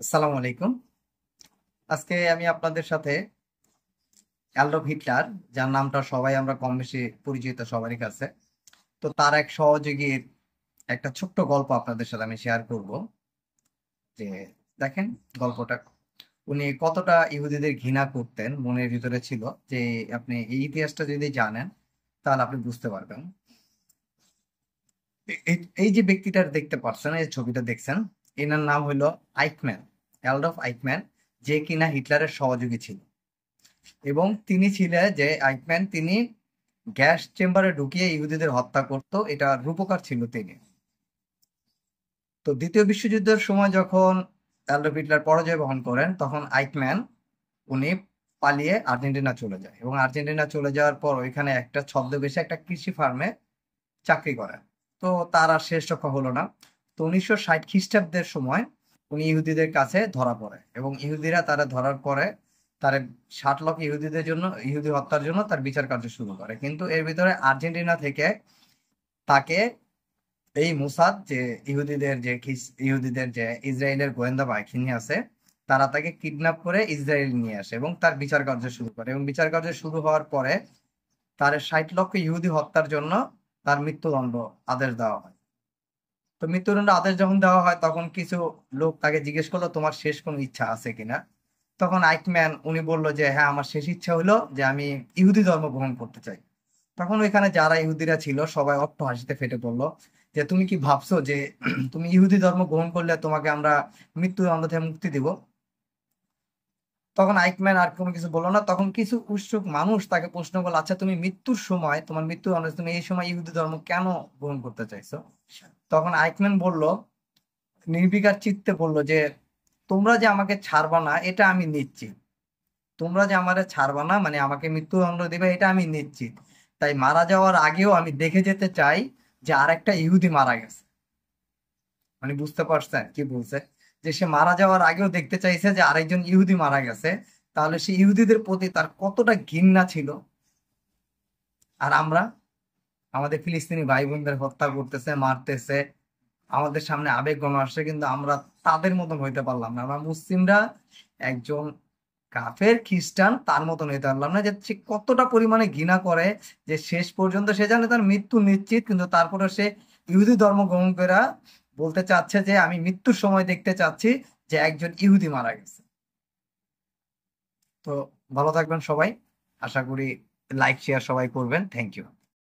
আসসালামু আলাইকুম। আজকে আমি আপনাদের সাথে অ্যাডলফ হিটলার, যার নামটা সবাই আমরা কম বেশি পরিচিত সবারই কাছে, তো তার এক সহযোগীর একটা ছোট্ট গল্প আপনাদের সাথে আমি শেয়ার করব। যে দেখেন গল্পটা, উনি কতটা ইহুদিদের ঘৃণা করতেন মনের ভিতরে ছিল, যে আপনি এই ইতিহাসটা যদি জানেন তাহলে আপনি বুঝতে পারবেন। এই যে ব্যক্তিটার দেখতে পাচ্ছেন, এই ছবিটা দেখছেন, এনার নাম হলো আইকম্যান, অ্যাডলফ আইকম্যান, যে কিনা হিটলারের সহযোগী ছিল। এবং তিনি ছিলেন যে আইকম্যান, তিনি গ্যাস চেম্বারে ঢুকিয়ে ইহুদিদের হত্যা করত, এটা রূপকার ছিল তিনি। তো দ্বিতীয় বিশ্বযুদ্ধের সময় যখন অ্যাডলফ হিটলার পরাজয় বহন করেন, তখন আইকম্যান উনি পালিয়ে আর্জেন্টিনা চলে যায়, এবং আর্জেন্টিনা চলে যাওয়ার পর ওইখানে একটা ছদ্মবেশে একটা কৃষি ফার্মে চাকরি করেন। তো তার আর শেষ রক্ষা হলো না। তো 1960 খ্রিস্টাব্দের সময় উনি ইহুদিদের কাছে ধরা পড়ে, এবং ইহুদিরা তারা ধরার পরে তার 60 লক্ষ ইহুদিদের জন্য, ইহুদি হত্যার জন্য তার বিচার কার্য শুরু করে। কিন্তু এর ভিতরে আর্জেন্টিনা থেকে তাকে এই মোসাদ, যে ইহুদিদের যে ইসরায়েলের গোয়েন্দা বাহিনী আছে, তারা তাকে কিডন্যাপ করে ইসরায়েল নিয়ে আসে এবং তার বিচার কার্য শুরু করে। এবং বিচার কার্য শুরু হওয়ার পরে তার 60 লক্ষ ইহুদি হত্যার জন্য তার মৃত্যুদণ্ড আদেশ দেওয়া হয়। তো মৃত্যুদণ্ড আদেশ যখন দেওয়া হয়, তখন কিছু লোক তাকে জিজ্ঞেস করলো, তোমার শেষ কোনো ইচ্ছা আছে কিনা? তখন আইকম্যান উনি বলল যে হ্যাঁ, আমার শেষ ইচ্ছা হলো যে আমি ইহুদি ধর্ম গ্রহণ করতে চাই। তখন ওইখানে যারা ইহুদিরা ছিল সবাই অট্ট হাসিতে ফেটে পড়লো, যে তুমি কি ভাবছো যে তুমি ইহুদি ধর্ম গ্রহণ করলে তোমাকে আমরা মৃত্যুদণ্ড থেকে মুক্তি দিব? তখন আইকম্যান আর কোনো কিছু বললো না। তখন কিছু উৎসুক মানুষ তাকে প্রশ্ন করলো, আচ্ছা তুমি মৃত্যুর সময়, তোমার মৃত্যুদণ্ড, তুমি এই সময় ইহুদি ধর্ম কেন গ্রহণ করতে চাইছো? তখন আইকম্যান বলল, নির্বিকার চিত্তে বলল যে তোমরা যে আমাকে ছাড়বা না এটা আমি নিশ্চিত। তোমরা যে আমারে ছাড়বা না, মানে আমাকে মৃত্যুদণ্ড দিবে, এটা আমি নিশ্চিত। তাই মারা যাওয়ার আগেও আমি দেখে যেতে চাই যে আরেকটা ইহুদি মারা গেছে। মানে বুঝতে পারছেন কি বলছে? যে সে মারা যাওয়ার আগেও দেখতে চাইছে যে আরেকজন ইহুদি মারা গেছে। তাহলে সে ইহুদিদের প্রতি তার কতটা ঘৃণা ছিল। আর আমরা আমাদের ফিলিস্তিনি ভাই বোনদের হত্যা করতেছে, মারতেছে, আমাদের সামনে আবেগ গণ আসছে, কিন্তু আমরা তাদের মতন হইতে পারলাম না। আমরা মুসলিমরা একজন কাফের খ্রিস্টান তার মতন হইতে পারলাম না, যে সে কতটা পরিমাণে ঘৃণা করে, যে শেষ পর্যন্ত সে জানে তার মৃত্যু নিশ্চিত, কিন্তু তারপরে সে ইহুদি ধর্ম গ্রহণ করে বলতে চাচ্ছে যে আমি মৃত্যুর সময় দেখতে চাচ্ছি যে একজন ইহুদি মারা গেছে। তো ভালো থাকবেন সবাই, আশা করি লাইক শেয়ার সবাই করবেন। Thank you.